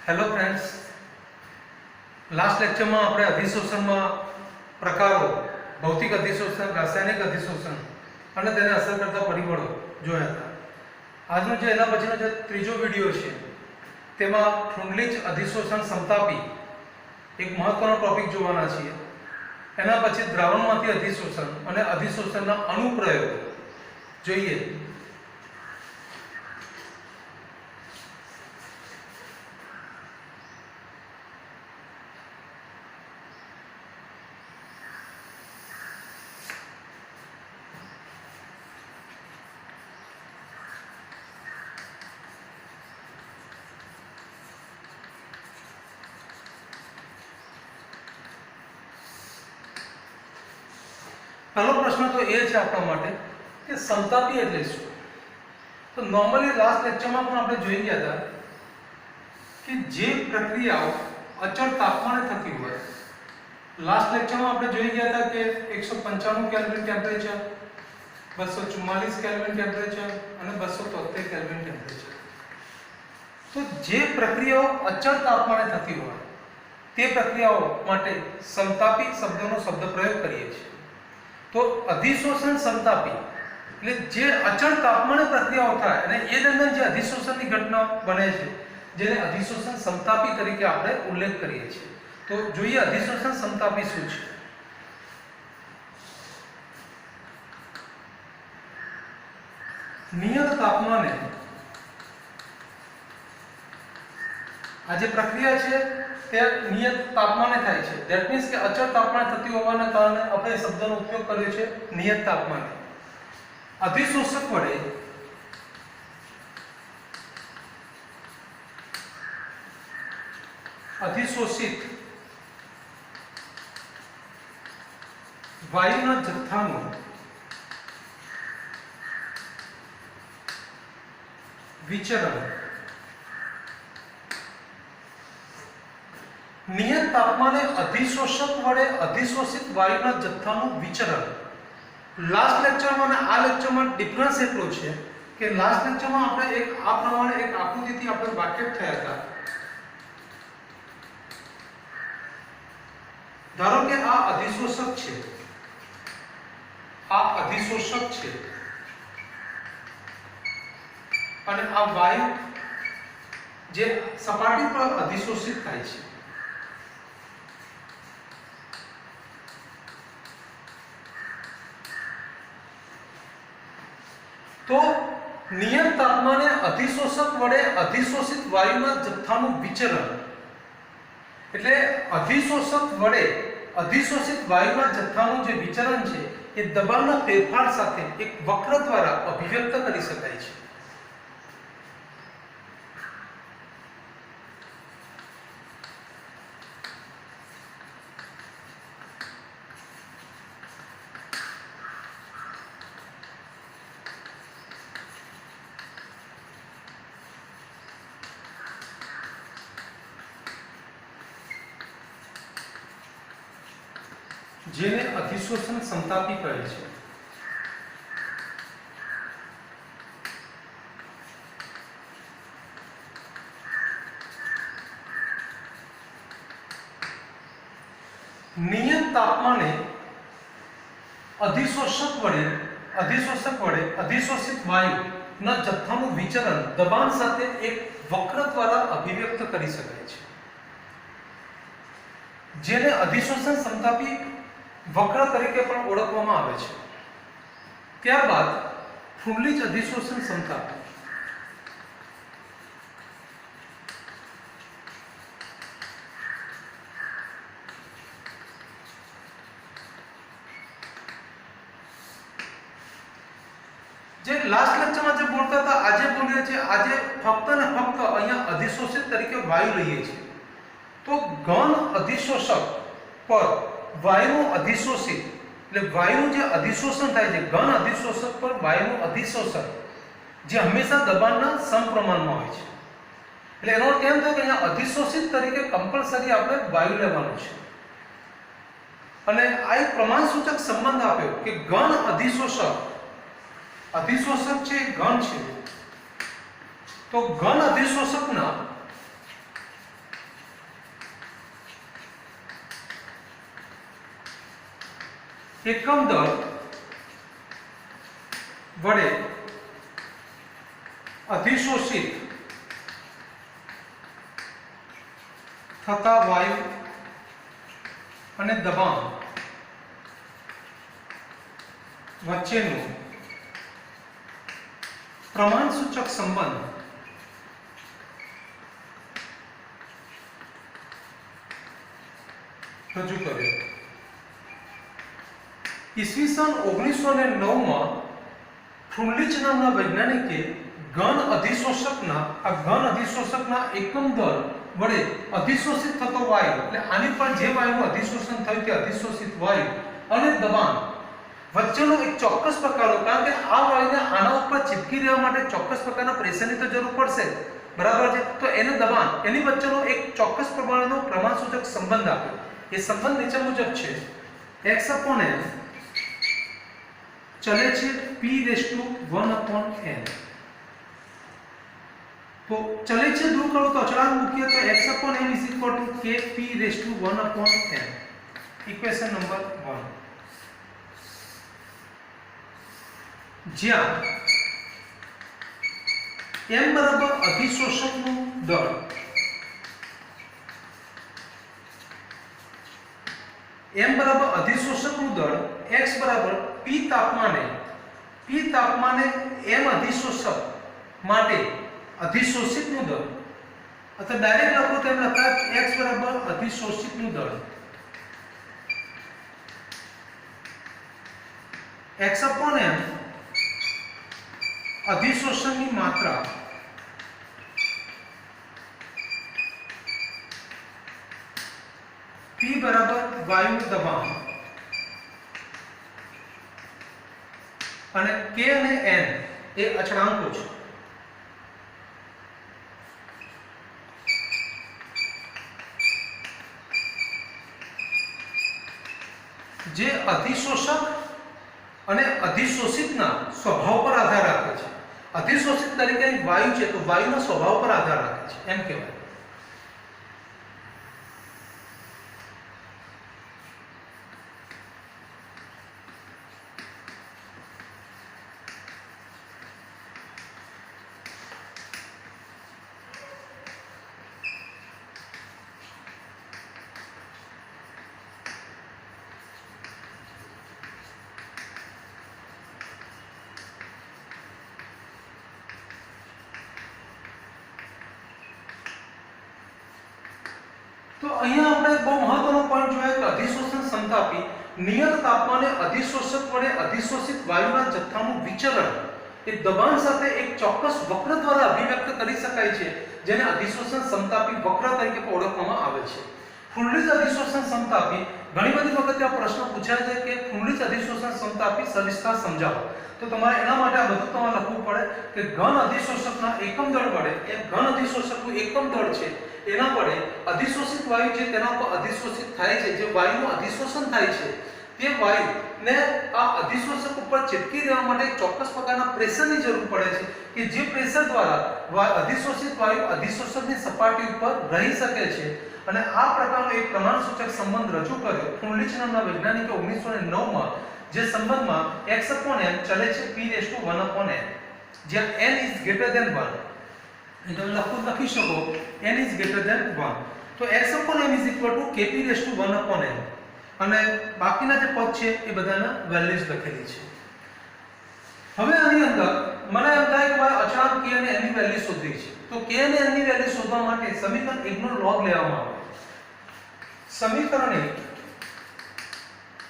Hello friends, last લેક્ચરમાં આપણે અધિશોષણમાં પ્રકારો, ભૌતિક અધિશોષણ, રાસાયણિક અધિશોષણ અને તેને અસર કરતા પરિબળો જોયા હતા. આજનો જે એના પછીનો જે ત્રીજો વિડીયો છે તેમાં ફ્રુન્ડલીચ અધિશોષણ સમતાપી એક મહત્વનો ટોપિક જોવાના છીએ. એના પછી દ્રાવણમાંથી અધિશોષણ અને અધિશોષણના અનુપ્રયોગ જોઈએ. પહેલો પ્રશ્ન તો એ છે આપણા માટે કે સમતાપી એટલે શું. તો નોર્મલી લાસ્ટ લેક્ચરમાં પણ આપણે જોઈ ગયા હતા કે જે પ્રક્રિયાઓ અચળ તાપમાને થતી હોય, લાસ્ટ લેક્ચરમાં આપણે જોઈ ગયા હતા કે 195 કેલ્વિન ટેમ્પરેચર, 244 કેલ્વિન ટેમ્પરેચર અને 273 કેલ્વિન ટેમ્પરેચર. તો જે પ્રક્રિયાઓ અચળ તાપમાને થતી હોય તે પ્રક્રિયાઓ માટે સમતાપી શબ્દનો શબ્દપ્રયોગ કરીએ છીએ. તો અધિશોષણ સમતાપી એટલે જે અચળ તાપમાને પ્રક્રિયાઓ થાય અને એ દરમિયાન જે અધિશોષણની ઘટના બને છે જેને અધિશોષણ સમતાપી તરીકે આપણે ઉલ્લેખ કરીએ છીએ. તો જોઈએ અધિશોષણ સમતાપી શું છે. નિયત તાપમાને આ જે પ્રક્રિયા છે તે નિયત તાપમાને થાય છે. ધેટ મીન્સ કે અચળ તાપમાને થતી હોવાના કારણે આપણે શબ્દનો ઉપયોગ કર્યો છે નિયત તાપમાને. અધિશોષક વડે અધિશોષિત વાયુના જથ્થાનું વિચરણ નિયત તાપમાને અધિશોષક વડે અધિશોષિત વાયુના જથ્થાનું વિચરણ. લાસ્ટ લેક્ચરમાં અને આ લેક્ચરમાં ડિફરન્સ એટલો છે કે લાસ્ટ લેક્ચરમાં આપણે એક આ પ્રમાણે એક આકૃતિથી આપણે વાકેફ થયા હતા. ધારો કે આ અધિશોષક છે, આ અધિશોષક છે અને આ વાયુ જે સપાટી પર અધિશોષિત થાય છે. તો નિયત તાપમાને અધિશોષક વડે અધિશોષિત વાયુના જથ્થાનું વિચરણ એટલે અધિશોષક વડે અધિશોષિત વાયુના જથ્થાનું જે વિચરણ છે એ દબાણના ફેરફાર સાથે એક વક્ર દ્વારા અભિવ્યક્ત કરી શકાય છે. જેને અધિશોષણ સમતાપી કહે છે. નિયત તાપમાને અધિશોષક વડે અધિશોષિત વાયુના જથ્થાનું વિચરણ દબાણ સાથે એક વક્ર દ્વારા અભિવ્યક્ત કરી શકાય છે, જેને અધિશોષણ સમતાપી વક્ર તરીકે પણ ઓળખવામાં આવે છે. ત્યારબાદ ફ્રુન્ડલીચ અધિશોષણ સમતાપી. જે લાસ્ટ લેક્ચરમાં જે બોલતા હતા આજે બોલીએ છીએ, આજે ફક્ત ને ફક્ત અહીંયા અધિશોષિત તરીકે વાયુ લઈએ છીએ. તો ઘન અધિશોષક પર વાયુનું અધિશોષિત એટલે વાયુનું જે અધિશોષણ થાય છે, ઘન અધિશોષક પર વાયુનું અધિશોષણ જે હંમેશા દબાણના સમપ્રમાણમાં હોય છે. એટલે એનો અર્થ એમ થાય કે અહીંયા અધિશોષિત તરીકે કમ્પલસરી આપણે વાયુ લેવાનું છે. અને આ એક પ્રમાણસૂચક સંબંધ આપ્યો કે ઘન અધિશોષક છે ઘન છે, તો ઘન અધિશોષકના એકમ દળ વડે અધિશોષિત થતા વાયુ અને દબાણ વચ્ચેનો પ્રમાણસૂચક સંબંધ રજૂ કર્યો. ઈસવીસન 1909 માં ફ્રુન્લિચ નામના વૈજ્ઞાનિકે ઘન અધિશોષકના એકમ દળ વડે અધિશોષિત થતો વાયુ, એટલે આની પર જે વાયુનું અધિશોષણ થયું તે અધિશોષિત વાયુ અને દબાણ વચ્ચેનો એક ચોક્કસ પ્રકારનો, કારણ કે આ વાયુને આના ઉપર ચીપકી રહેવા માટે ચોક્કસ પ્રકારના પ્રેશરની તો જરૂર પડશે, બરાબર છે, તો એને દબાણ એની વચ્ચેનો એક ચોક્કસ પ્રમાણનો પ્રમાણસૂચક સંબંધ આપ્યો. એ સંબંધ નીચે મુજબ છે: x/n ચલે છે p⁴ તો ચલે છે દૂર કરો તો અચળાંક મૂકીએ તો x/m = kp⁴ ઇક્વેશન નંબર 1, જ્યાં m બરાબર અધિશોષકનું દળ, m બરાબર અધિશોષકનું દળ, x બરાબર p તાપમાને m અધિશોષક માટે અધિશોષિતનું દળ, અથવા ડાયરેક્ટ લખો તો એમ લખાય x બરાબર અધિશોષિતનું દળ, x/m અધિશોષણની માત્રા p બરાબર વાયુનું દબાણ અને k અને n એ અચળાંકો છે. જે અધિશોષક અને અધિશોષિતના સ્વભાવ પર આધાર રાખે છે. અધિશોષિત તરીકેની વાયુ છે તો વાયુના સ્વભાવ પર આધાર રાખે છે એમ કહેવાય. તો અહીંયા આપણે બહુ મહત્વનો પોઈન્ટ જોયો કે અધિશોષણ સંતાપી નિયત તાપમાને અધિશોષક વડે અધિશોષિત વાયુના જથ્થાનું વિચલન એ દબાણ સાથે એક ચોક્કસ વક્ર દ્વારા અભિવ્યક્ત કરી શકાય છે, જેને અધિશોષણ સમતાપી વક્ર તરીકે ઓળખવામાં આવે છે. ફ્રુન્લિચ અધિશોષણ સમતાપી ઘણી બધી વખત આ પ્રશ્ન પૂછાય છે કે ફ્રુન્લિચ અધિશોષણ સમતાપી સવિસ્તાર સમજાવો. તો તમારે એના માટે આ બધું તમારે લખવું પડે કે ઘન અધિશોષકના એકમ દળ વડે, એ ઘન અધિશોષકનું એકમ દળ છે એના વડે અધિશોષિત વાયુ છે તેના ઉપર અધિશોષિત થાય છે, જે વાયુનું અધિશોષણ થાય છે તે વાયુને આ અધિશોષક ઉપર ચીપકી રહેવા માટે ચોક્કસ પ્રકારના પ્રેશરની જરૂર પડે છે કે જે પ્રેશર દ્વારા અધિશોષિત વાયુ અધિશોષકની સપાટી ઉપર રહી શકે છે. અને આ પ્રકારનો એક પ્રમાણસૂચક સંબંધ રજૂ કર્યો ફ્રુન્લિચ નામના વૈજ્ઞાનિકે 1909 માં, જે સંબંધમાં x/m ચલે છે p⁴n, જ્યાં n is greater than 1. એટલે લખી શકો n is greater than 1. તો x/m is equal to kp⁴n અને બાકીના જે પદ છે એ બધાના વેલ્યુઝ લખેલી છે. હવે આની અંદર મને એમ થાય કે મારે અચળાંક k અને n ની વેલ્યુ શોધવી છે. તો k અને n ની વેલ્યુ શોધવા માટે સમીકરણ 1 નો log લેવામાં આવે. સમીકરણ 1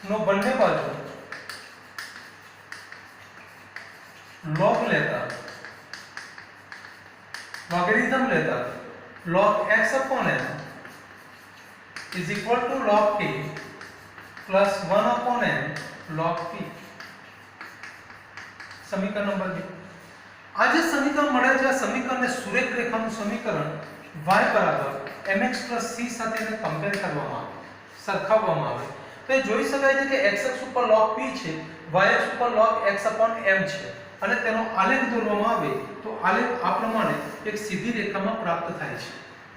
નો બંને બાજુ log લેતા, લોગેરિધમ લેતા log x/n is equal to log k plus 1/n log p. સમીકરણ નંબર 2. આ જે સમીકરણ મળે છે આ સમીકરણને સુરેખ રેખાનું સમીકરણ y બરાબર mx plus c સાથે એને કમ્પેર કરવામાં આવે, સરખાવવામાં આવે તો એ જોઈ શકાય છે કે x અક્ષ ઉપર log p છે, y અક્ષ ઉપર log x/m છે અને તેનો આલેખ દોરવામાં આવે તો આલેખ આ પ્રમાણે એક સીધી રેખામાં પ્રાપ્ત થાય છે.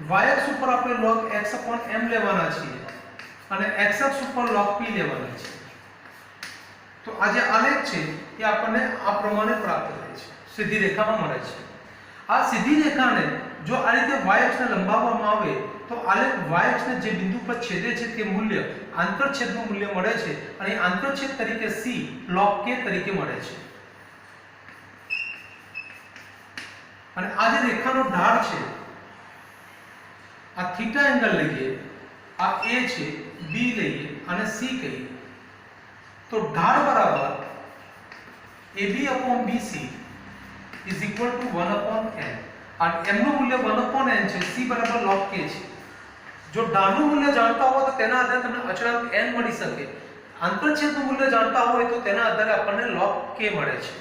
y અક્ષ ઉપર આપણે log x/m લેવાના છીએ અને x અક્ષ ઉપર log p લેવાના છે. તો આ જે આલેખ છે એ આપણને આ પ્રમાણે પ્રાપ્ત થાય છે, સીધી રેખામાં મળે છે. આ સીધી રેખાને જો આ રીતે y અક્ષને લંબાવવામાં આવે તો આલેખ y અક્ષને જે બિંદુ પર છેદે છે તે મૂલ્ય આંતરછેદનું મૂલ્ય મળે છે અને આંતરછેદ તરીકે c log k તરીકે મળે છે. અને આ જે રેખાનો ઢાળ છે, આ થીટા એંગલ લઈએ, આ a છે, b લઈએ અને c કહીએ તો ઢાળ બરાબર AB/BC is equal to 1/n. અને m નું મૂલ્ય 1/n છે, c બરાબર log k છે. જો ઢાળનું મૂલ્ય જાણતા હો તો તેના આધારે તમને અચળાંક n મળી શકે. આંતરછેદનું મૂલ્ય જાણતા હોય તો તેના આધારે આપણને log k મળે છે.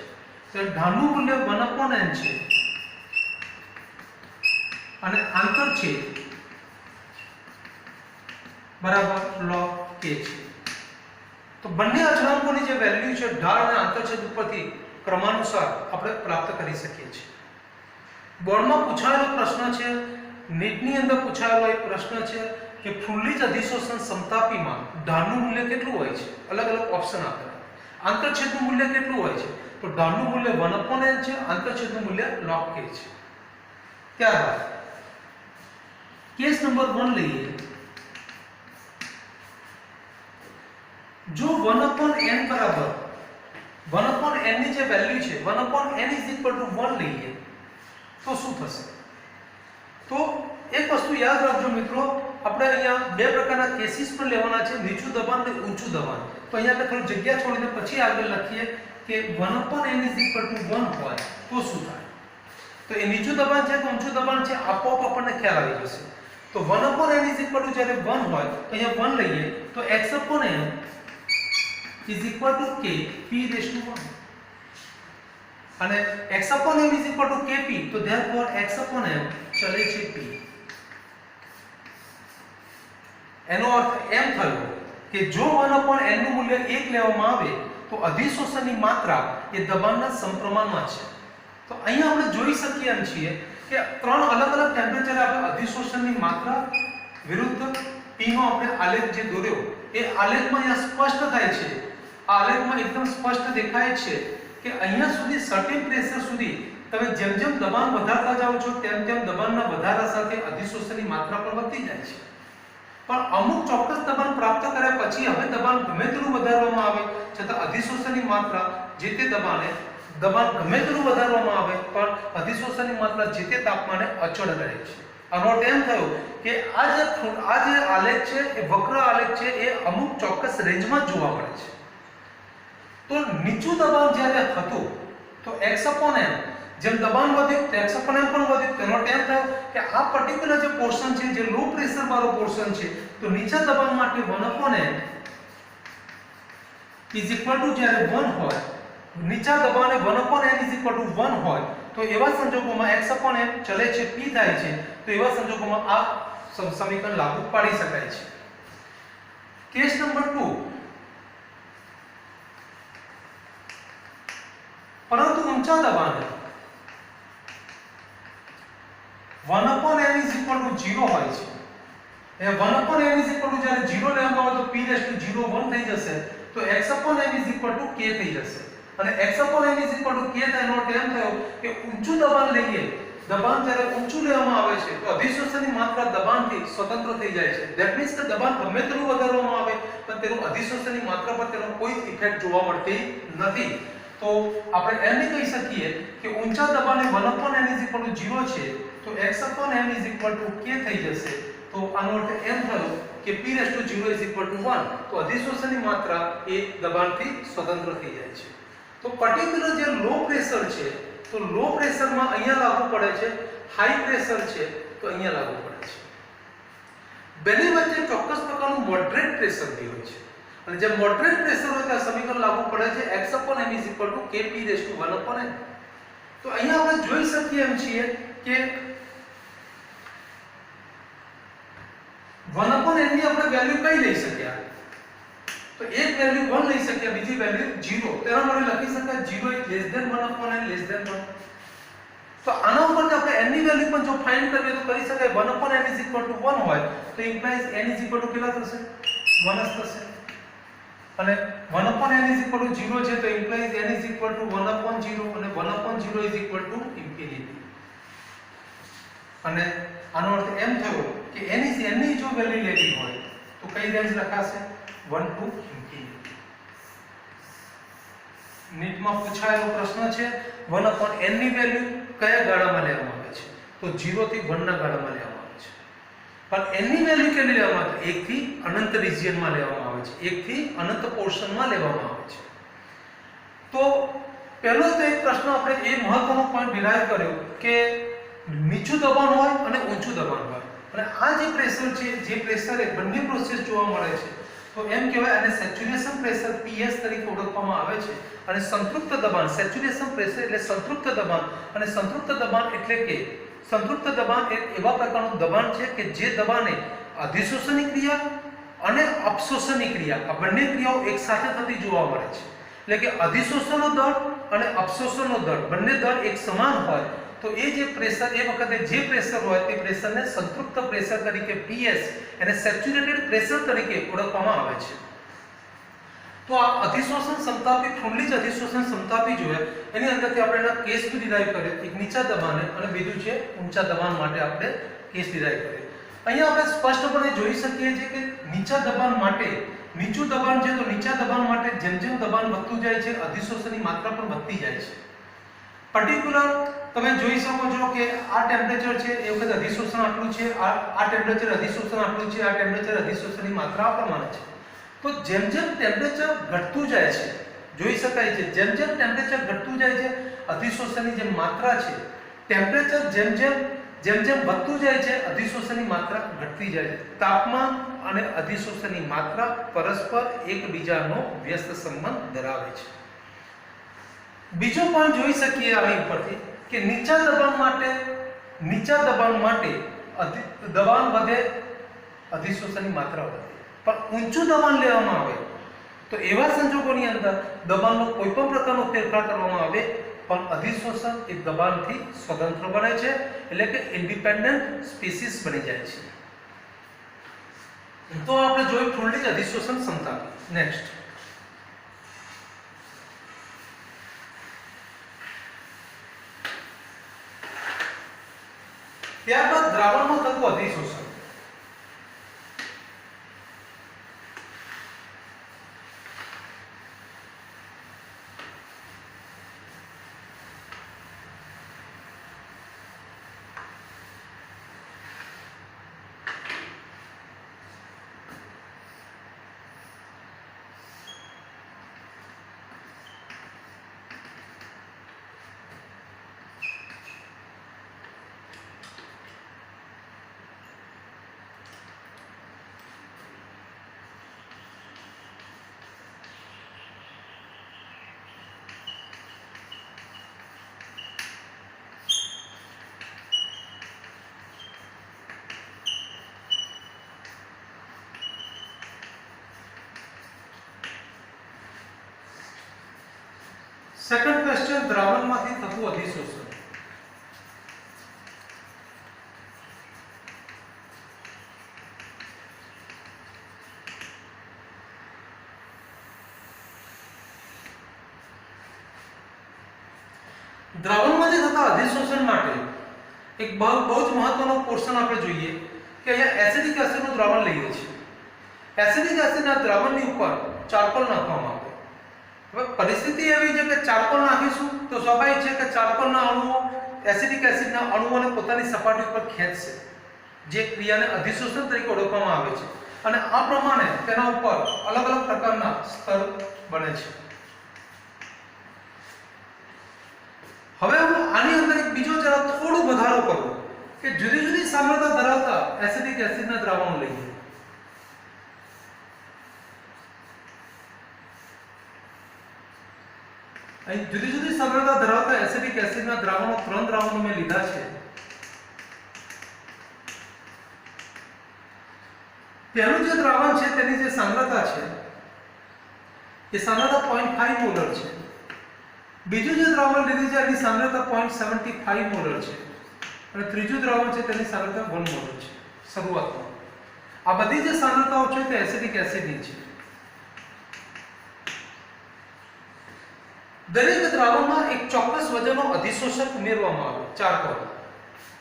તો ઢાળનું મૂલ્ય 1/n છે અને આંતરછેદ બરાબર log k છે. તો બંને અચળાંકોની જે વેલ્યુ છે ઢાળ અને આંતરછેદ ઉપરથી ક્રમાનુસાર આપણે પ્રાપ્ત કરી શકીએ છીએ. બોર્ડમાં પૂછાયેલો પ્રશ્ન છે, નીટની અંદર પૂછાયેલો એક પ્રશ્ન છે કે ફુલ્લીજ અધિશોષણ સમતાપીમાં ઢાળનું મૂલ્ય કેટલું હોય છે? અલગ અલગ ઓપ્શન આપેલા. આંતરછેદનું મૂલ્ય કેટલું હોય છે? તો ઢાળનું મૂલ્ય 1/n છે, આંતરછેદનું મૂલ્ય log k છે. ત્યારબાદ કેસ નંબર 1 લઈએ. જો 1/n બરાબર 1/n ની જે વેલ્યુ છે 1/n = 1 લઈએ તો શું થશે? તો એક વસ્તુ યાદ રાખજો મિત્રો, આપણે અહીંયા બે પ્રકારના કેસીસ પણ લેવાના છે, નીચું દબાણ અને ઊંચું દબાણ. તો અહીંયા આપણે થોડી જગ્યા છોડીને પછી આગળ લખીએ કે 1/n = 1 હોય તો શું થાય. તો એ નીચું દબાણ છે કે ઊંચું દબાણ છે આપોઆપ આપણને ખ્યાલ આવી જશે. તો 1/n = જ્યારે 1 હોય તો અહીંયા 1 લઈએ તો x/n is equal to k p/1 અને x/m is equal to kp, તો therefore x/m ચલે છે p. એનો અર્થ એમ થયો કે જો 1/n નું મૂલ્ય 1 લેવામાં આવે તો અધિશોષણની માત્રા એ દબાણના સમપ્રમાણમાં છે. તો અહીંયા આપણે જોઈ શકીએ એમ છીએ કે ત્રણ અલગ અલગ ટેમ્પરેચરે આપણે અધિશોષણની માત્રા વિરુદ્ધ p નો આપણે આલેખ જે દોર્યો એ આલેખમાં અહીંયા સ્પષ્ટ થાય છે. આ આલેખમાં એકદમ સ્પષ્ટ દેખાય છે કે અહીંયા સુધી સર્ટેન પ્રેશર સુધી તમે જેમ જેમ દબાણ વધારતા જાઓ છો તેમ તેમ દબાણના વધારા સાથે અધિશોષણની માત્રા પણ વધતી જાય છે. પણ અમુક ચોક્કસ દબાણ પ્રાપ્ત કર્યા પછી હવે દબાણ ગમે તેટલું વધારવામાં આવે છતાં અધિશોષણની માત્રા જે તે દબાણ ગમે તેટલું વધારવામાં આવે પણ અધિશોષણની માત્રા જે તે તાપમાને અચળ રહે છે. આનો અર્થ એમ થયો કે આ જે આલેખ છે એ વક્ર આલેખ છે એ અમુક ચોક્કસ રેન્જમાં જોવા મળે છે. તો નીચું દબાણ જ્યારે હતું તો x/m જેમ દબાણ વધ્યું તો x/m પણ વધ્યું. તેનો અર્થ એમ થયો કે આ પર્ટિક્યુલર જે પોર્શન છે જે લો પ્રેશર વાળો પોર્શન છે તો નીચા દબાણ માટે 1/n is equal to જ્યારે 1 હોય, નીચા દબાણે 1/n is equal to 1 હોય તો એવા સંજોગોમાં x/m ચલે છે p થાય છે. તો એવા સંજોગોમાં આ સમીકરણ લાગુ પાડી શકાય છે. કેસ નંબર 2, પરંતુ ઊંચા દબાણે 1/n is equal to 0 હોય છે. એ 1/n is equal to જ્યારે 0 લેવામાં આવે તો p/01 થઈ જશે તો x/m is equal to k થઈ જશે. અને x/m is equal to k થવાનો અર્થ એમ થયો કે ઊંચું દબાણ લઈએ, દબાણ જ્યારે ઊંચું લેવામાં આવે છે તો અધિશોષણની માત્રા દબાણથી સ્વતંત્ર થઈ જાય છે. ધેટ મીન્સ કે દબાણ ગમે તેટલું વધારવામાં આવે પણ તેનું અધિશોષણની માત્રા પર તેનો કોઈ ઇફેક્ટ જોવા મળતી નથી. તો આપણે એમ નહીં કહી શકીએ કે ઊંચા દબાણે 1/n is equal to 0 છે તો x/m is equal to k થઈ જશે. તો આનો અર્થ એમ થયો કે p/0 is equal to 1. તો અધિશોષણની માત્રા એ દબાણથી સ્વતંત્ર થઈ જાય છે. તો પર્ટિક્યુલર જે લો પ્રેશર છે તો લો પ્રેશરમાં અહીંયા લાગુ પડે છે, હાઈ પ્રેશર છે તો અહીંયા લાગુ પડે છે. બેની વચ્ચે ચોક્કસ પ્રકારનું મોડરેટ પ્રેશર બી હોય છે અને જે મોડરેટ પ્રેશર હોય ત્યાં સમીકરણ લાગુ પડે છે x/m is equal to kp/1/n. તો અહીંયા આપણે જોઈ શકીએ એમ છીએ કે 1/n ની આપણે વેલ્યુ કઈ લઈ શક્યા? તો એક વેલ્યુ 1 લઈ શક્યા, બીજી વેલ્યુ 0. તેના માટે લખી શકાય 0 is less than 1/n less than 1. તો આના ઉપરથી આપણે n ની વેલ્યુ પણ જો ફાઇન્ડ કરીએ તો કરી શકાય 1/n is equal to 1 હોય તો implies n is equal to કેટલા થશે? 1 જ થશે. અને 1/n is equal to 0 છે તો implies n is equal to 1/0 અને 1/0 is equal to infinity. અને આનો અર્થ એમ થયો કે n ની જો વેલ્યુ લેવી હોય તો કઈ રેન્જ લખાશે 1 to infinity. નીટમાં પૂછાયેલો પ્રશ્ન છે 1/n ની વેલ્યુ કયા ગાળામાં લેવામાં આવે છે તો 0 થી 1 ના ગાળામાં લેવામાં આવે છે. પણ n ની વેલ્યુ કેટલી લેવામાં આવે 1 થી અનંત રિજિયનમાં લેવામાં આવે છે, 1 થી અનંત પોર્શનમાં લેવામાં આવે છે. તો પહેલો તો એક પ્રશ્ન આપણે એ મહત્વનો પોઈન્ટ ડિરાઈવ કર્યો કે નીચું દબાણ હોય અને ઊંચું દબાણ હોય અને આ જે પ્રેશર છે જે પ્રેશર એ બંને પ્રોસેસ જોવા મળે છે તો એમ કહેવાય આને સેચ્યુરેશન પ્રેશર PS તરીકે ઓળખવામાં આવે છે. અને સંતૃપ્ત દબાણ સેચ્યુરેશન પ્રેશર એટલે સંતૃપ્ત દબાણ અને સંતૃપ્ત દબાણ એટલે કે સંતૃપ્ત દબાણ એક એવા પ્રકારનું દબાણ છે કે જે દબાણે અધિશોષણની ક્રિયા અને અપશોષણની ક્રિયા આ બંને ક્રિયાઓ એકસાથે થતી જોવા મળે છે. એટલે કે અધિશોષણનો દર અને અપશોષણનો દર બંને દર એક સમાન હોય તો એ જે પ્રેશર એ વખતે જે પ્રેશર હોય તે પ્રેશરને સંતૃપ્ત પ્રેશર તરીકે PS અને સેચ્યુરેટેડ પ્રેશર તરીકે ઓળખવામાં આવે છે. તો આ અધિશોષણ સમતાપી ફ્રુન્લીજ અધિશોષણ સમતાપી જો છે એની અંદરથી આપણે એના કેસ બી ડિરાઈવ કર્યો, એક નીચા દબાણે અને બીજું છે ઊંચા દબાણ માટે આપણે કેસ ડિરાઈવ કર્યો. અહીંયા આપણે સ્પષ્ટપણે જોઈ શકીએ છીએ કે નીચા દબાણ માટે નીચું દબાણ છે તો નીચા દબાણ માટે જેમ જેમ દબાણ વધતું જાય છે અધિશોષણની માત્રા પણ વધતી જાય છે. પર્ટિક્યુલર તમે જોઈ શકો છો કે આ ટેમ્પરેચર છે એ વખતે અધિશોષણ આટલું છે, આ ટેમ્પરેચર અધિશોષણ આટલું છે, આ ટેમ્પરેચર અધિશોષણની માત્રા આ પ્રમાણે છે. તો જેમ જેમ ટેમ્પરેચર ઘટતું જાય છે જોઈ શકાય છે જેમ જેમ ટેમ્પરેચર ઘટતું જાય છે અધિશોષણની જે માત્રા છે ટેમ્પરેચર જેમ જેમ વધતું જાય છે અધિશોષણની માત્રા ઘટતી જાય છે. તાપમાન અને અધિશોષણની માત્રા પરસ્પર એકબીજાનો વ્યસ્ત સંબંધ ધરાવે છે. બીજો પણ જોઈ શકીએ આની ઉપરથી કે નીચા દબાણ માટે દબાણ વધે અધિશોષણની માત્રા વધે. પણ ઊંચું દબાણ લેવામાં આવે તો એવા સંજોગોની અંદર દબાણનો કોઈ પણ પ્રકારનો ફેરફાર કરવામાં આવે પણ અધિશોષણ એ દબાણથી સ્વતંત્ર બને છે એટલે કે ઇન્ડિપેન્ડન્ટ સ્પીસીસ બની જાય છે. તો આપણે જોયું ફ્રુન્લીજ અધિશોષણ સમતાપી. નેક્સ્ટ ત્યારબાદ દ્રાવણમાં થતું અધિશોષણ. સેકન્ડ ક્વેશ્ચન દ્રાવણમાંથી થતું અધિશોષણ. દ્રાવણમાંથી થતા અધિશોષણ માટે એક બહુ જ મહત્વનો પોર્શન આપણે જોઈએ કે અહીંયા એસિડિક એસિડનું દ્રાવણ લઈએ છીએ. એસિડિક એસિડના દ્રાવણની ઉપર ચારકોલ નાખવામાં આવે. હવે પરિસ્થિતિ એવી છે કે ચારકોલ નાખીશું તો સ્વાભાવિક છે કે ચારકોલના અણુઓ એસિડિક એસિડના અણુઓને પોતાની સપાટી ઉપર ખેંચશે જે ક્રિયાને અધિશોષણ તરીકે ઓળખવામાં આવે છે અને આ પ્રમાણે તેના ઉપર અલગ અલગ પ્રકારના સ્તર બને છે. હવે હું આની અંદર એક બીજો જરા થોડો વધારો કરું કે જુદી જુદી સાંદ્રતા ધરાવતા એસિડિક એસિડના દ્રાવણો લઈએ. અહીં જુદી જુદી સાંદ્રતા ધરાવતા એસિડિક એસિડના દ્રાવણો 3 દ્રાવણો મેં લીધા છે. પહેલું જે દ્રાવણ છે તેની જે સાંદ્રતા છે એ સાંદ્રતા 0.5 મોલર છે. બીજું જે દ્રાવણ લીધું છે એની સાંદ્રતા 0.75 મોલર છે અને ત્રીજું દ્રાવણ છે તેની સાંદ્રતા 1 મોલર છે. શરૂઆતમાં આ બધી જે સાંદ્રતાઓ છે તે એસિડિક એસિડની છે. દરેક દ્રાવણમાં એક ચોક્કસ વજનનો અધિશોષક ઉમેરવામાં આવે ચારકોલ.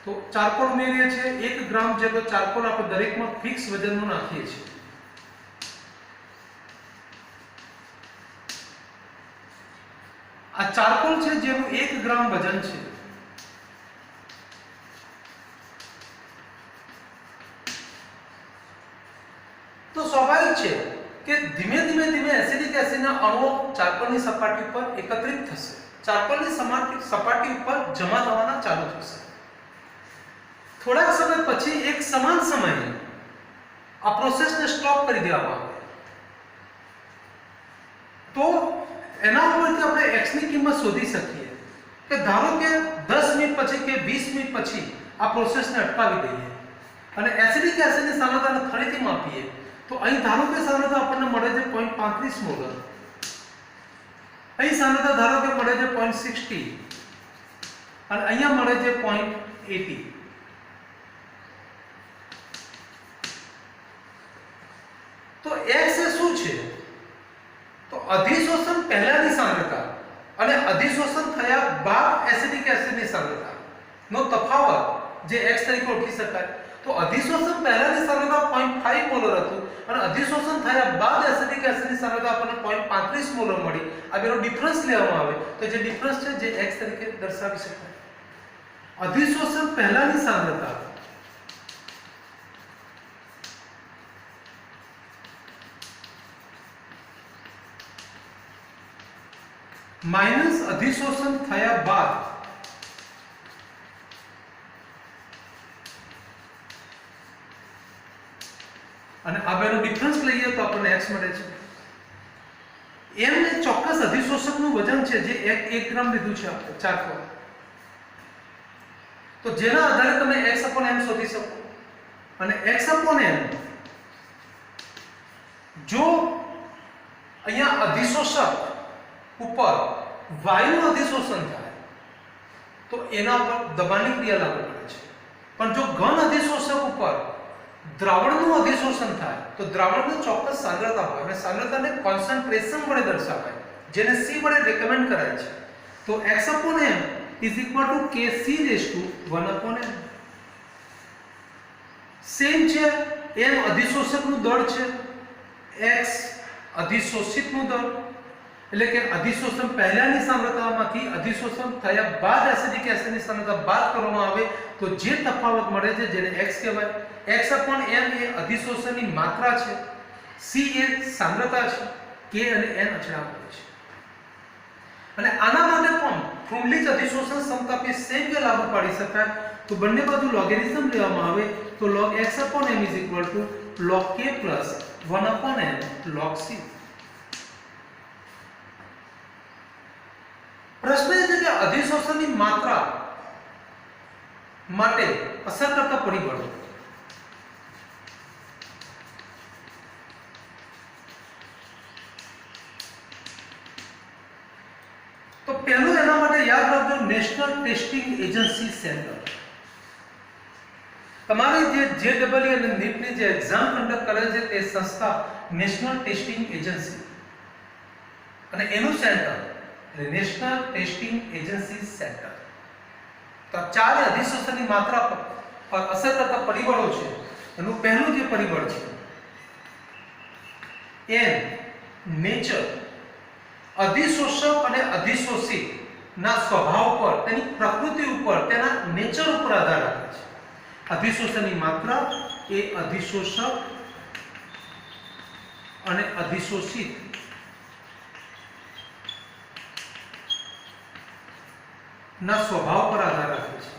તો ચારકોલ ઉમેરીએ છીએ 1 ગ્રામ જેટલો ચારકોલ આપણે દરેકમાં ફિક્સ વજનનો નાખીએ છીએ. આ ચારકોલ છે જેનું 1 ગ્રામ વજન છે. તો સ્વાભાવિક છે કે ધીમે ધીમે એસિડિક એસિડના અણુઓ ચારકોલની સપાટી પર એકત્રિત થશે, ચારકોલની સપાટી ઉપર જમા થવાના ચાલુ થશે. થોડાક સમય પછી એક સમાન સમયે આ પ્રોસેસને સ્ટોપ કરી દેવામાં આવે. તો એના ઉપરથી આપણે x ની કિંમત શોધી શકીએ કે ધારો કે 10 મિનિટ પછી કે 20 મિનિટ પછી આ પ્રોસેસને અટકાવી દઈએ અને એસિડિક એસિડની સાંદ્રતાને ફરીથી માપીએ. તો અહીં ધારો કે સાંદ્રતા આપણને મળે છે 0.35 મોલર, અહીં સાંદ્રતા ધારો કે મળે છે 0.60 અને અહીંયા મળે છે 0.80. તો x એ શું છે? તો અધિશોષણ પહેલાની સાંદ્રતા અને અધિશોષણ થયા બાદ એસિડિક એસિડની સાંદ્રતા નો તફાવત જે x તરીકે ઓળખી શકાય. તો અધિશોષણ પહેલાની સાંદ્રતા 0.5 મોલર હતું અને અધિશોષણ થયા બાદ એસિડિક એસિડની સાંદ્રતા આપણને 0.35 મોલર મળી. આ બેનો ડિફરન્સ લેવામાં આવે તો જે ડિફરન્સ છે જે x તરીકે દર્શાવી શકાય. અધિશોષણ પહેલાની સાંદ્રતા માઈનસ અધિશોષણ થયા બાદ અને આ બેનો ડિફરન્સ લઈએ તો આપણને x મળે છે. m એ ચોક્કસ અધિશોષકનું વજન છે જે 1 ગ્રામ લીધું છે આપણે ચારકોલ. તો જેના આધારે તમે x/m શોધી શકો અને x/m જો અહીંયા અધિશોષક ઉપર વાયુનું અધિશોષણ થાય તો એના પર દબાણની ક્રિયા લાગુ પડે છે. પણ જો ઘન અધિશોષક ઉપર દ્રાવણનું અધિશોષણ થાય તો દ્રાવણની ચોક્કસ સાંદ્રતા હોય અને સાંદ્રતાને કોન્સન્ટ્રેશન વડે દર્શાવાય જેને c વડે રેકમેન્ડ કરાય છે. તો x/m kc/1/m. સેમ છે, m અધિશોષકનું દળ છે, x અધિશોષિતનું દળ. એટલે કે અધિશોષણ પહેલાની સાંદ્રતામાંથી અધિશોષણ થયા બાદ એસિડિક એસિડની સાંદ્રતા બાદ કરવામાં આવે તો જે તફાવત મળે છે જેને x કહેવાય. x/m એ અધિશોષણની માત્રા છે, c એ સાંદ્રતા છે, k અને n અચળાંકો છે. અને આના માટે પણ ફ્રુમલીચ અધિશોષણ સમતાપી સેમ કે લાગુ પાડી શકાય. તો બંને બાજુ લોગેરિધમ લેવામાં આવે તો log x/m log k + 1/n log c. પ્રશ્ન એ છે કે અધિશોષણની માત્રા માટે અસર કરતા પરિબળો. તો પહેલું એના માટે યાદ રાખજો નેશનલ ટેસ્ટિંગ એજન્સી સેન્ટર. તમારી જે JEE અને નીટની જે એક્ઝામ કન્ડક્ટ કરે છે તે સંસ્થા નેશનલ ટેસ્ટિંગ એજન્સી અને એનું centre national testing agency centre. તો ચાર અધિશોષણની માત્રા પર અસર કરતા પરિબળો છે. એનું પહેલું જે પરિબળ છે n નેચર, અધિશોષક અને અધિશોષિત ના સ્વભાવ પર, તેની પ્રકૃતિ ઉપર, તેના નેચર ઉપર આધાર રાખે છે. અધિશોષણની માત્રા એ અધિશોષક અને અધિશોષિત ના સ્વભાવ પર આધાર રાખે છે.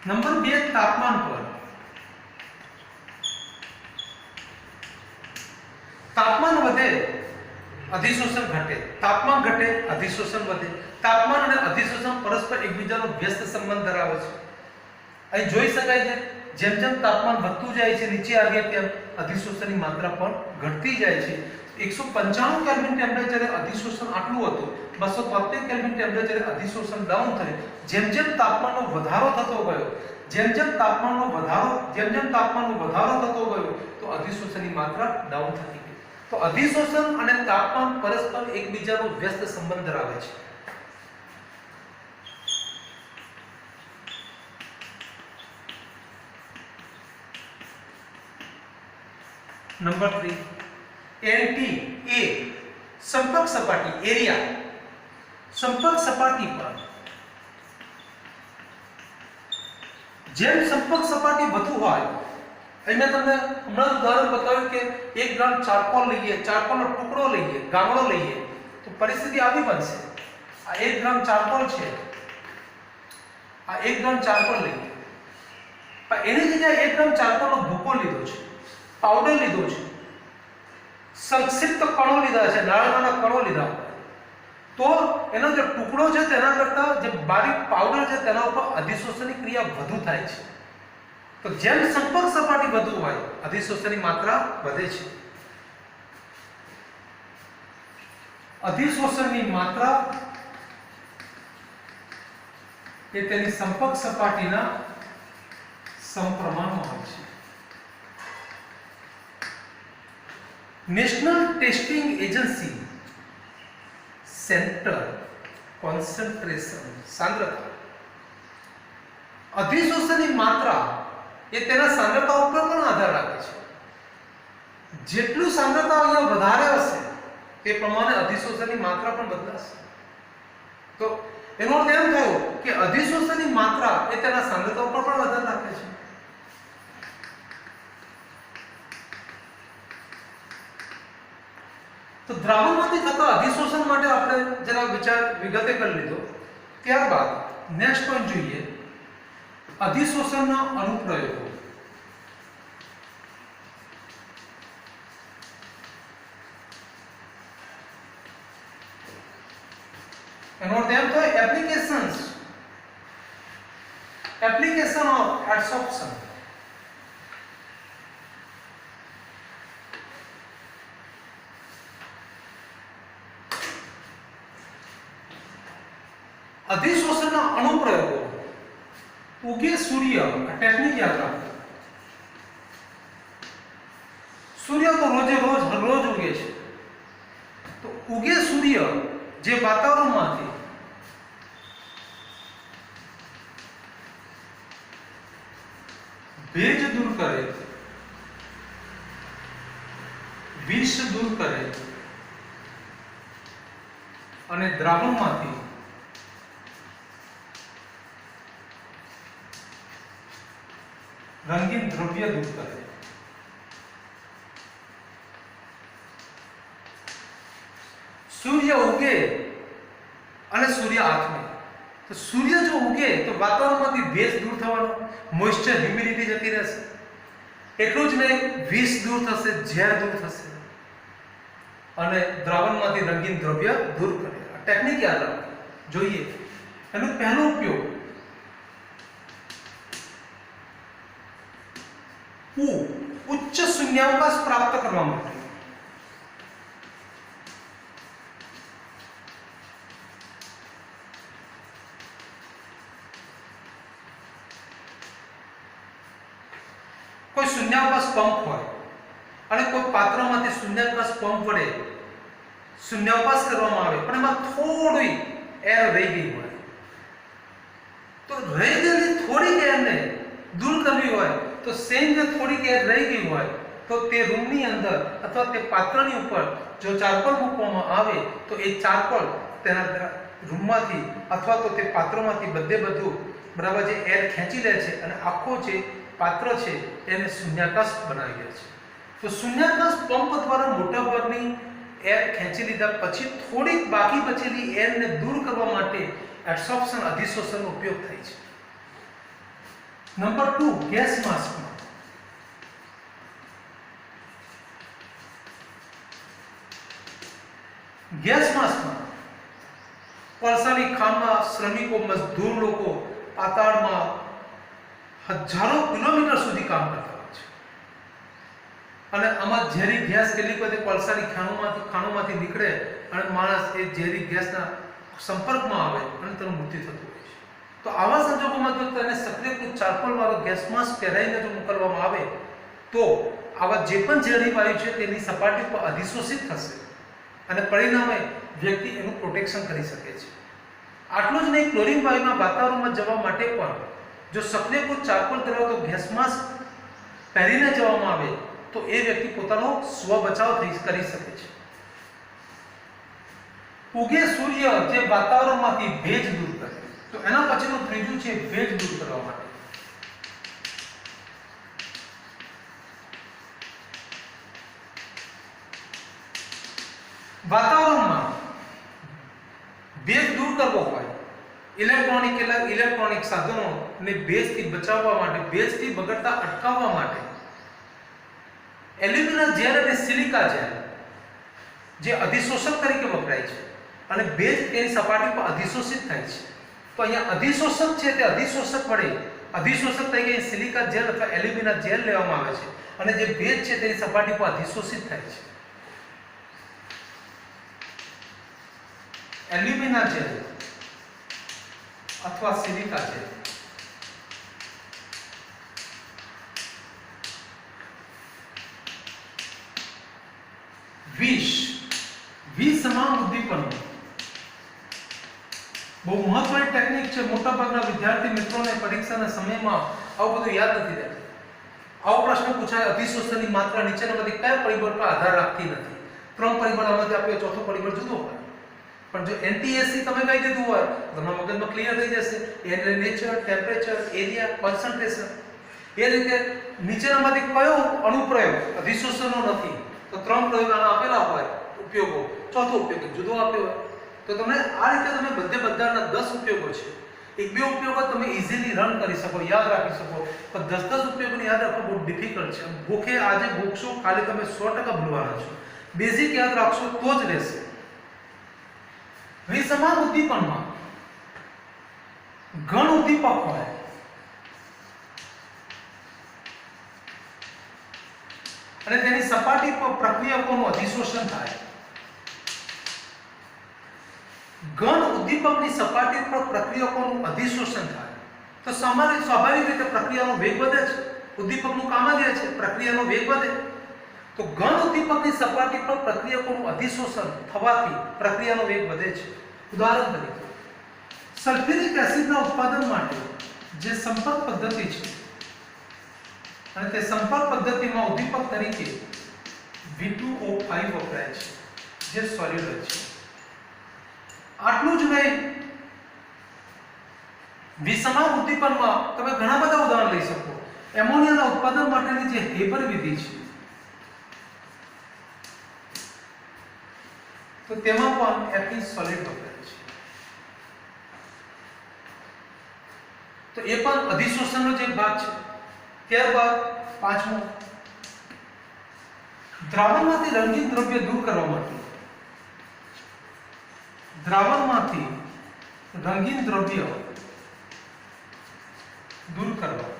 નંબર 2 તાપમાન પર. તાપમાન વધે અધિશોષણ ઘટે, તાપમાન ઘટે અધિશોષણ વધે. તાપમાન અને અધિશોષણ પરસ્પર એકબીજાનો વ્યસ્ત સંબંધ ધરાવે છે. અહીં જોઈ શકાય છે જેમ જેમ તાપમાન વધતું જાય છે નીચે આવીએ તેમ અધિશોષણની માત્રા પણ ઘટતી જાય છે. 195 કેલ્વિન ટેમ્પરેચરે અધિશોષણ આટલું હતું, 273 કેલ્વિન ટેમ્પરેચરે અધિશોષણ ડાઉન થયું. જેમ જેમ તાપમાનનો વધારો થતો ગયો, જેમ જેમ તાપમાનનો વધારો થતો ગયો તો અધિશોષણની માત્રા ડાઉન થતી ગઈ. તો અધિશોષણ અને તાપમાન પરસ્પર એકબીજાનો વ્યસ્ત સંબંધ ધરાવે છે. નંબર 3 NT એ સંપર્ક સપાટી એરિયા, સંપર્ક સપાટી પર જેમ સંપર્ક સપાટી વધુ હોય, અહીં મેં તમને હમણાં ઉદાહરણ બતાવ્યું કે 1 ગ્રામ ચારકોલ લઈએ, ચારકોલનો ટુકડો લઈએ, ગામડો લઈએ, તો પરિસ્થિતિ આવી બનશે. આ 1 ગ્રામ ચારકોલ છે, આ 1 ગ્રામ ચારકોલ લઈએ, પણ એની જગ્યાએ 1 ગ્રામ ચારકોલનો ભૂકો લીધો છે, પાવડર લીધો છે, સંક્ષિપ્ત કણો લીધા છે, નાના નાના કણો લીધા, તો એનો જે ટુકડો છે તેના કરતા જે બારીક પાવડર છે તેના ઉપર અધિશોષણની ક્રિયા વધુ થાય છે. તો જેમ સંપર્ક સપાટી વધુ હોય, અધિશોષણની માત્રા વધે છે. અધિશોષણની માત્રા એ તેની સંપર્ક સપાટીના સમપ્રમાણમાં હોય છે. National testing agency centre concentration સાંદ્રતા, અધિશોષણની માત્રા એ તેના સાંદ્રતા ઉપર પણ આધાર રાખે છે. જેટલું સાંદ્રતા અહીંયા વધારે હશે તે પ્રમાણે અધિશોષણની માત્રા પણ બદલાશે. તો એનો અર્થ એમ થયો કે અધિશોષણની માત્રા એ તેના સાંદ્રતા ઉપર પણ આધાર રાખે છે. તો દ્રાવણમાંથી થતા અધિશોષણ માટે આપણે જરા વિચાર વિગતે કરી લીધો. ત્યારબાદ નેક્સ્ટ પોઈન્ટ જોઈએ, અધિશોષણના અનુપ્રયોગો. એનો અર્થ એમ થાય એપ્લિકેશન ઓફ એડસોર્પ્શન. અધિશોષણના અનુપ્રયોગો. ઉગે સૂર્ય, આ ટેકનિક યાદ રાખો. સૂર્ય તો રોજ ઉગે છે. તો ઉગે સૂર્ય જે વાતાવરણમાંથી ભેજ દૂર કરે, વિષ દૂર કરે અને દ્રાવણમાંથી રંગીન દ્રવ્ય દૂર કરે. સૂર્ય ઉગે અને સૂર્ય આથમે. તો સૂર્ય જો ઉગે તો વાતાવરણમાંથી ભેજ દૂર થવાનો, મોઇસ્ચર હ્યુમિડિટી જતી રહેશે. એટલું જ નહીં, વિષ દૂર થશે, ઝેર દૂર થશે અને દ્રાવણમાંથી રંગીન દ્રવ્ય દૂર કરે. આ ટેકનિક યાદ રાખો. જોઈએ એનો પહેલો ઉપયોગ ઉચ્ચ શૂન્યાવકાશ પ્રાપ્ત કરવા માટે. કોઈ શૂન્યાવકાશ પંપ હોય અને કોઈ પાત્રમાંથી શૂન્યાવકાશ પંપ વડે શૂન્યાવકાશ કરવામાં આવે, પણ એમાં થોડી એર રહી ગઈ હોય, તો રહી ગયેલી થોડીક એરને દૂર કરવી હોય તો સેમ જે થોડીક એર રહી ગઈ હોય તો તે રૂમની અંદર અથવા તે પાત્રની ઉપર જો ચારકોલ મૂકવામાં આવે તો એ ચારકોલ તેના રૂમમાંથી અથવા તો તે પાત્રમાંથી બધું બરાબર જે એર ખેંચી લે છે અને આખો જે પાત્ર છે એને શૂન્યાવકાશ બનાવી દે છે. તો શૂન્યાવકાશ પંપ દ્વારા મોટાભાગની એર ખેંચી લીધા પછી થોડીક બાકી બચેલી એરને દૂર કરવા માટે એડસોર્પ્શન અધિશોષણનો ઉપયોગ થાય છે. નંબર 2 ગેસ માસ્કમાં. ગેસ માસ્કમાં કોલસાની ખાણમાં શ્રમિકો, મજદૂર લોકો પાતાળમાં હજારો કિલોમીટર સુધી કામ કરતા હોય છે અને આમાં ઝેરી ગેસ કેટલીક વખત કોલસાની ખાણોમાંથી નીકળે અને માણસ એ ઝેરી ગેસના સંપર્કમાં આવે અને તેનું મૃત્યુ થતું હોય છે. તો આવા સંજોગોમાં જો તેને સક્રિયકૃત ચારકોલ વાળો ગેસ માસ્ક પહેરાઈને જો મોકલવામાં આવે તો આવા જે પણ ઝેરી વાયુ છે તેની સપાટી પર અધિશોષિત થશે અને પરિણામે વ્યક્તિ એનું પ્રોટેક્શન કરી શકે છે. આટલું જ નહીં, ક્લોરીન વાયુના વાતાવરણમાં જવા માટે પણ જો સક્રિયકૃત ચારકોલ ધરાવતો ગેસ માસ્ક પહેરીને જવામાં આવે તો એ વ્યક્તિ પોતાનો સ્વ બચાવ કરી શકે છે. ઉગે સૂર્ય જે વાતાવરણમાંથી ભેજ દૂર કરે, તો એના પછીનું ત્રીજું છે ભેજ દૂર કરવા માટે. વાતાવરણમાં ભેજ દૂર કરવો હોય, ઇલેક્ટ્રોનિક સાધનોને ભેજથી બચાવવા માટે, ભેજથી બગડતા અટકાવવા માટે એલ્યુમિના જેલ અને સિલિકા જેલ જે અધિશોષક તરીકે વપરાય છે અને ભેજ તેની સપાટી પર અધિશોષિત થાય છે. તો અહીંયા અધિશોષક છે તે અધિશોષક વડે અધિશોષક તરીકે સિલિકા જેલ અથવા એલ્યુમિના જેલ લેવામાં આવે છે અને જે ભેજ છે તેની સપાટી પર અધિશોષિત થાય છે. એલ્યુમિના જેલ અથવા સિલિકા જેલ. વિષમાં ઉદ્દીપન બહુ મહત્વની ટેકનિક છે. મોટાભાગના વિદ્યાર્થી મિત્રોને પરીક્ષાના સમયમાં આવું બધું યાદ નથી રહેતું. આવો પ્રશ્ન પૂછાય, અધિશોષણની માત્રા નીચેનામાંથી કયા પરિબળ પર આધાર રાખતી નથી? 3 પરિબળ આમાંથી આપ્યો, ચોથો પરિબળ જુદો હોય. પણ જો એનટીએસસી તમે કહી દીધું હોય તો તમારા મગજમાં ક્લિયર થઈ જશે. એટલે નેચર, ટેમ્પરેચર, એરિયા, કોન્સન્ટ્રેશન. એ રીતે નીચેનામાંથી કયો અનુપ્રયોગ અધિશોષણનો નથી? તો 3 પ્રયોગ આના આપેલા હોય ઉપયોગો, ચોથો ઉપયોગ જુદો આપ્યો હોય. તો તમે આ રીતે તમે બધાના 10 ઉપયોગો છે. એક બે ઉપયોગો તમે ઈઝીલી રન કરી શકો, યાદ રાખી શકો. પણ 10 ઉપયોગોને યાદ રાખવા બહુ ડિફિકલ્ટ છે. ભૂખે આજે ભૂખશો, ખાલી તમે 100% ભૂલવાના છો. બેઝિક યાદ રાખશો તો જ રહેશે. વિષમાન ઉદ્દીપનમાં ઘણ ઉદ્દીપક હોય અને તેની સપાટી પર પ્રક્રિયકોનું અધિશોષણ થાય. ઘન ઉદ્દીપકની સપાટી પર પ્રક્રિયકોનું અધિશોષણ થાય તો સ્વાભાવિક રીતે પ્રક્રિયાનો વેગ વધે છે. ઉદ્દીપકનું કામ જ એ છે, પ્રક્રિયાનો વેગ વધે. તો ઘન ઉદ્દીપકની સપાટી પર પ્રક્રિયકોનું અધિશોષણ થવાથી પ્રક્રિયાનો વેગ વધે છે. ઉદાહરણ તરીકે સલ્ફ્યુરિક એસિડના ઉત્પાદન માટે જે સંપર્ક પદ્ધતિ છે અને તે સંપર્ક પદ્ધતિમાં ઉદ્દીપક તરીકે V2O5 વપરાય છે જે સોલ્યુબલ છે. આટલું જ નહીં, વિષમાન ઉદ્દીપનમાં તમે ઘણા બધા ઉદાહરણ લઈ શકો. એમોનિયાના ઉત્પાદન માટેની જે હેબર વિધિ છે તો તેમાં પણ એપિન સોલિડ વપરાય છે. તો એ પણ અધિશોષણનો જ એક ભાગ છે. ત્યારબાદ પાંચમો, દ્રાવણમાંથી રંગીન દ્રવ્ય દૂર કરવા માટે, દ્રાવણમાંથી રંગીન દ્રવ્ય દૂર કરવા.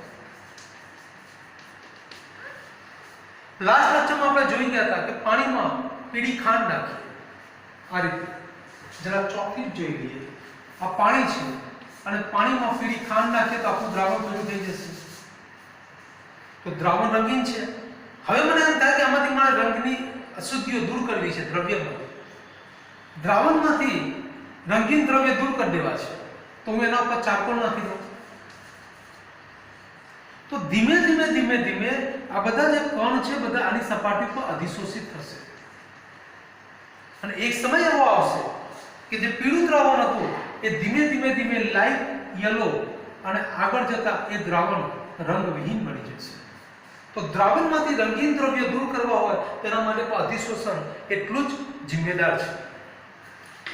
લાસ્ટ લેક્ચરમાં આપણે જોઈ ગયા હતા કે પાણીમાં પીળી ખાંડ નાખી, આ રીતે જરા ચોકથી જોઈ લઈએ. આ પાણી છે અને પાણીમાં પીળી ખાંડ નાખીએ તો આખું દ્રાવણ પૂરું થઈ જશે. તો દ્રાવણ રંગીન છે. હવે મને એમ થાય કે આમાંથી મારે રંગની અશુદ્ધિઓ દૂર કરવી છે. દ્રાવણમાંથી રંગીન દ્રવ્ય દૂર કરી દેવા છે તો હું એના ઉપર ચારકોલ નાખી દઉં. તો ધીમે ધીમે આ બધા જે કણ છે બધા આની સપાટી પર અધિશોષિત થશે અને એક સમય એવો આવશે કે જે પીળું દ્રાવણ હતું એ ધીમે લાઇટ યલો અને આગળ જતા એ દ્રાવણ રંગવિહીન બની જશે. તો દ્રાવણમાંથી રંગીન દ્રવ્ય દૂર કરવા હોય તેના માટે પણ અધિશોષણ એટલું જ જિમ્મેદાર છે.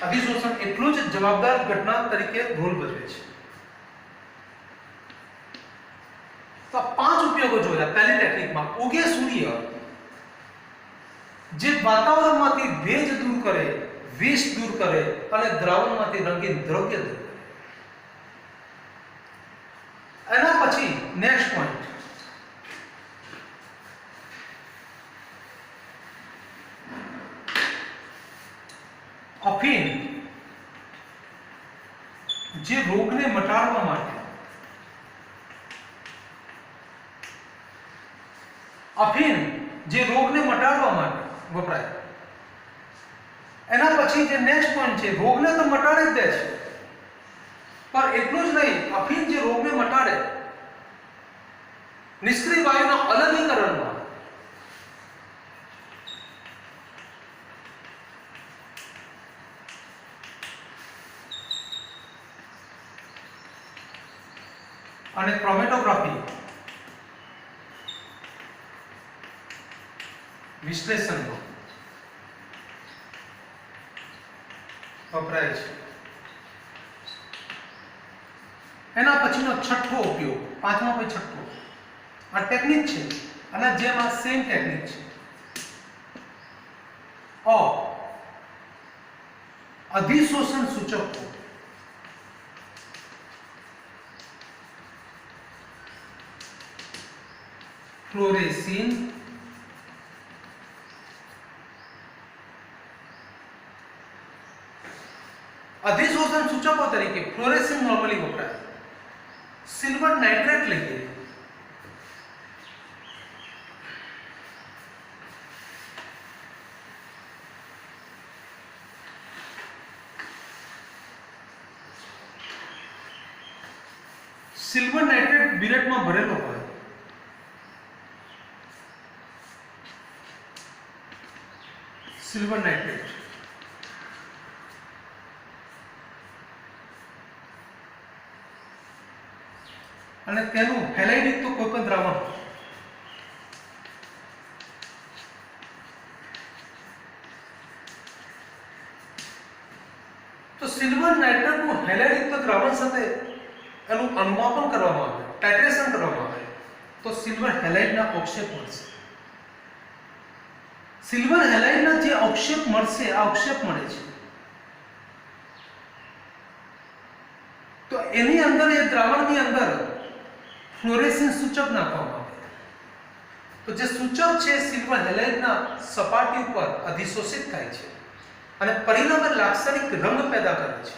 અધિશોષણ એટલું જ જવાબદાર ઘટના તરીકે રોલ ભજવે છે. તો 5 ઉપયોગો જોયા પહેલી ટેકનિકમાં. ઉગે સૂર્ય જે વાતાવરણમાંથી ભેજ દૂર કરે, વિષ દૂર કરે અને દ્રાવણમાંથી રંગીન દ્રવ્ય દૂર કરે. એના પછી નેક્સ્ટ પોઈન્ટ, અફીણ જે રોગને મટાડવા માટે, અફીણ જે રોગને મટાડવા માટે વપરાય. એના પછી જે નેક્સ્ટ પોઈન્ટ છે, રોગને તો મટાડી જ દે છે, પણ એટલું જ નહીં, અફીણ જે રોગને મટાડે નિષ્ક્રિય વાયુના અલગીકરણમાં અને ક્રોમેટોગ્રાફી વિશ્લેષણમાં વપરાય છે. એના પછીનો છઠ્ઠો ઉપયોગ, પાંચમા પછી છઠ્ઠો, આ ટેકનિક છે અને જેમ આ સેમ ટેકનિક છે. અધિશોષણ સૂચકો ફ્લોરેસીન, અધિશોષણ સૂચકો તરીકે ફ્લોરેસીન નોર્મલી વપરાય. સિલ્વર નાઇટ્રેટ લઈએ, સિલ્વર નાઇટ્રેટ બિરેટમાં ભરેલો હોય, સિલ્વર નાઇટ્રેટ અને તેનું હેલાઇડ તો કોઈ પણ દ્રાવણ, તો સિલ્વર નાઇટ્રેટનું હેલાઇડ દ્રાવણ સાથે એનું અનુમાપન કરવામાં આવે, ટાઇટ્રેશન કરવામાં આવે, તો સિલ્વર હેલાઇડના અવક્ષેપ મળશે. સિલ્વર હેલાઇડના જે અવક્ષેપ મળશે, આ અવક્ષેપ મળે છે, તો એની અંદર, એ દ્રાવણની અંદર ફ્લોરેસીન સૂચક નાખવામાં આવે, તો જે સૂચક છે સિલ્વર હેલાઇડના સપાટી ઉપર અધિશોષિત થાય છે અને પરિણામે લાક્ષણિક રંગ પેદા કરે છે.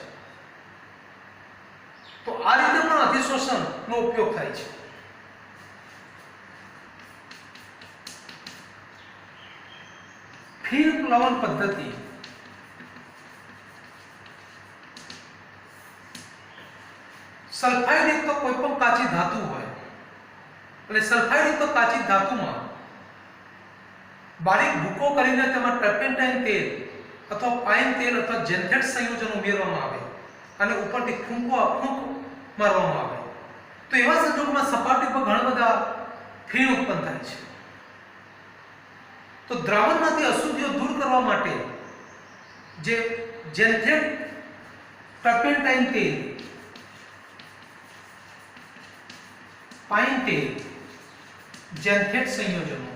તો આ રીતે પણ અધિશોષણનો ઉપયોગ થાય છે. ફીણ પ્લવન પદ્ધતિ, સલ્ફાઇડ યુક્ત કોઈ પણ કાચી ધાતુ હોય અને સલ્ફાઇડ યુક્ત કાચી ધાતુમાં બારીક ભૂકો કરીને તેમાં ટર્પેન્ટાઇન તેલ અથવા પાઇન તેલ અથવા જેન્થેટ સંયોજન ઉમેરવામાં આવે અને ઉપરથી ફૂંક મારવામાં આવે, તો એવા સંજોગોમાં સપાટી પર ઘણા બધા ફીણ ઉત્પન્ન થાય છે. તો દ્રાવણમાંથી અશુદ્ધિઓ દૂર કરવા માટે જે જેન્થેટ, ટર્પેન્ટાઇન તેલ, પાઇન તેલ, જેન્થેટ સંયોજનો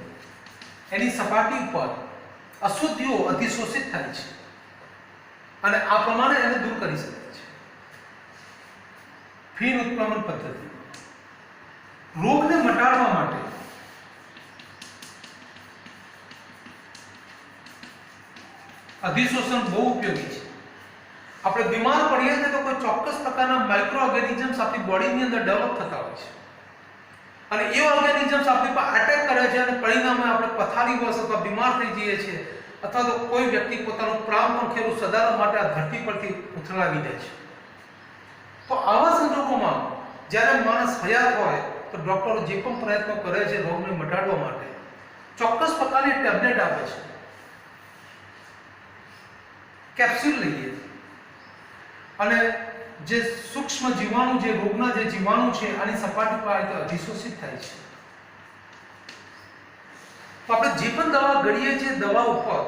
એની સપાટી ઉપર અશુદ્ધિઓ અધિશોષિત થાય છે અને આ પ્રમાણે એને દૂર કરી શકાય છે. ફીણ ઉત્ક્રમણ પદ્ધતિ રોગને મટાડવા માટે અધિશોષણ બહુ ઉપયોગી છે. આપણે બીમાર પડીએ છીએ તો કોઈ ચોક્કસ પ્રકારના માઇક્રો ઓર્ગેનિઝમ્સ આપણી બોડીની અંદર ડેવલપ થતા હોય છે અને એ ઓર્ગેનિઝમ્સ આપણી પર એટેક કરે છે અને પરિણામે આપણે પથારીવશ અથવા બીમાર થઈ જઈએ છીએ અથવા તો કોઈ વ્યક્તિ પોતાનું પ્રાણ પણ ખેરું સદારા માટે આ ધરતી પરથી ઉથલાવી દે છે. તો આવા સંજોગોમાં જ્યારે માણસ હયાત હોય તો ડોક્ટરો જે પણ પ્રયત્નો કરે છે રોગને મટાડવા માટે ચોક્કસ પ્રકારની ટેબ્લેટ આપે છે, કેપ્સ્યુલ લઈએ અને જે સૂક્ષ્મ જીવાણુ, જે રોગના જે જીવાણુ છે આની સપાટી પર અધિશોષિત થાય છે. તો આપણે જે પણ દવા ગળીએ છીએ, દવા ઉપર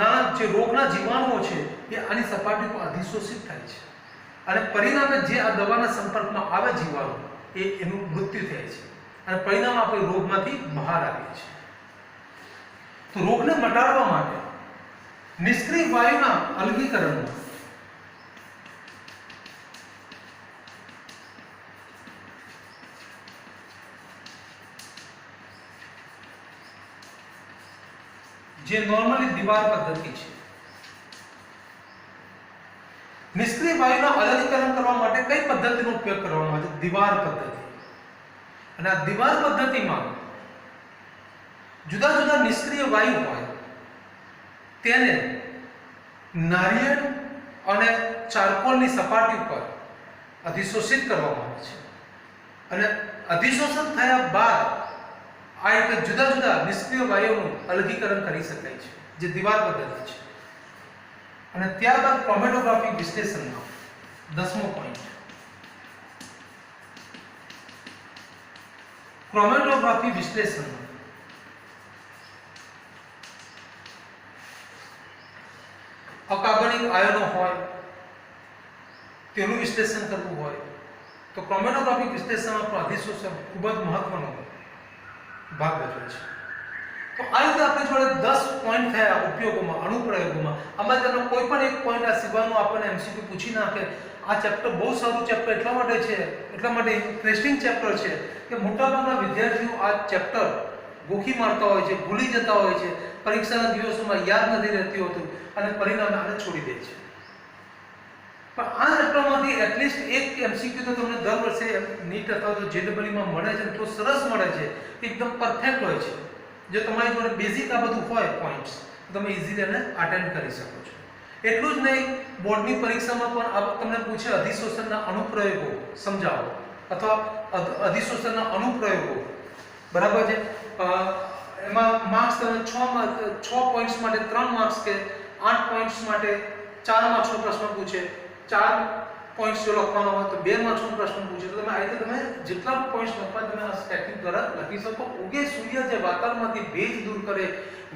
ના જે રોગના જીવાણુઓ છે એ આની સપાટી પર અધિશોષિત થાય છે અને પરિણામે જે આ દવાના સંપર્કમાં આવે જીવાણુ એનું મૃત્યુ થાય છે અને પરિણામે આપણે રોગમાંથી બહાર આવીએ છીએ. તો રોગને મટાડવા માટે નિષ્ક્રિય વાયુના અલગીકરણમાં જે નોર્મલી દીવાર પદ્ધતિ છે, નિષ્ક્રિય વાયુના અલગીકરણ કરવા માટે કઈ પદ્ધતિનો ઉપયોગ કરવામાં આવે છે? દીવાર પદ્ધતિ. અને આ દીવાર પદ્ધતિમાં જુદા જુદા નિષ્ક્રિય વાયુ હોય તેને નારિયેળ અને ચારકોલની સપાટી પર અધિશોષિત કરવામાં આવે છે અને અધિશોષણ થયા બાદ આ એક જુદા જુદા નિષ્ક્રિય વાયુઓનું અલગીકરણ કરી શકાય છે, જે દીવાલ પદ્ધતિ છે. અને ત્યારબાદ ક્રોમેટોગ્રાફિક વિશ્લેષણમાં 10મો પોઈન્ટ, ક્રોમેટોગ્રાફી વિશ્લેષણમાં અકાર્બનિક આયનો હોય તેનું વિશ્લેષણ કરવું હોય તો ક્રોમેટોગ્રાફિક વિશ્લેષણમાં પણ અધિશોષણ ખૂબ જ મહત્વનો ભાગ ભજવે છે. તો આ રીતે આપણે જોડે 10 પોઈન્ટ થયા ઉપયોગોમાં, અનુપ્રયોગોમાં. આમાં તમને કોઈ પણ એક પોઈન્ટ આ સિવાયનો આપણને એમસીક્યુ પૂછી નાખે. આ ચેપ્ટર બહુ સારું ચેપ્ટર એટલા માટે ઇન્ટરેસ્ટિંગ ચેપ્ટર છે કે મોટાભાગના વિદ્યાર્થીઓ આ ચેપ્ટર ગોખી મારતા હોય છે, ભૂલી જતા હોય છે, પરીક્ષાના દિવસોમાં યાદ નથી રહેતું હોતું અને પરિણામે આને છોડી દે છે. પણ આ ચેપ્ટરમાંથી એટલીસ્ટ એક એમસીક્યુ તો તમને દર વર્ષે નીટ અથવા તો જેડબલઈ માં મળે છે, તો સરસ મળે છે, એકદમ પરફેક્ટ હોય છે. જો તમારી જોડે બેઝિક આ બધું હોય પોઈન્ટ્સ, તો તમે ઇઝીલી એને અટેન્ડ કરી શકો છો. એટલું જ નહીં, બોર્ડની પરીક્ષામાં પણ આ તમને પૂછે અધિશોષણના અનુપ્રયોગો સમજાવો અથવા અધિશોષણના અનુપ્રયોગો, બરાબર છે. એમાં માર્ક્સ તમે 6 પોઈન્ટ્સ માટે 3 માર્ક્સ કે 8 પોઈન્ટ્સ માટે 4 માર્ક્સનો પ્રશ્ન પૂછે, 4 પોઈન્ટ્સ જો લખવાનો હોય તો 2 માર્ક્સનો પ્રશ્ન પૂછે. તો તમે આ રીતે તમે જેટલા પોઈન્ટ્સ લખવા તમે આ સ્ટેટિક દ્વારા લખી શકો. ઉગે સૂર્ય જે વાતાવરણમાંથી ભેજ દૂર કરે,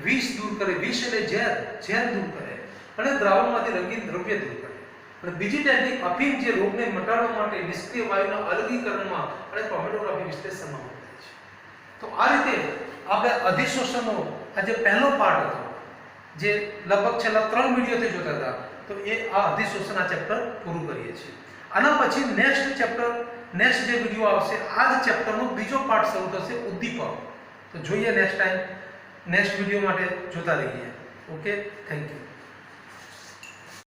વિષ દૂર કરે, વિષ એટલે ઝેર દૂર કરે અને દ્રાવણમાંથી રંગીન દ્રવ્ય દૂર કરે. અને બીજી ટેકનિક અફીણ જે રોગને મટાડવા માટે નિષ્ક્રિય વાયુના અલગીકરણમાં અને ક્રોમેટોગ્રાફી વિશ્લેષણમાં વપરાય છે. તો આ રીતે આપણે અધિશોષણનો આ જે પહેલો પાર્ટ હતો, જે લગભગ છેલ્લા 3 વિડીયોથી જોતા હતા, તો એ આ અધિશોષણ આ ચેપ્ટર પૂરું કરીએ છીએ. આના પછી નેક્સ્ટ જે વિડીયો આવશે, આ જ ચેપ્ટરનો બીજો પાર્ટ શરૂ થશે, ઉદ્દીપક. તો જોઈએ નેક્સ્ટ વિડીયો માટે જોતા રહીએ. Okay, thank you.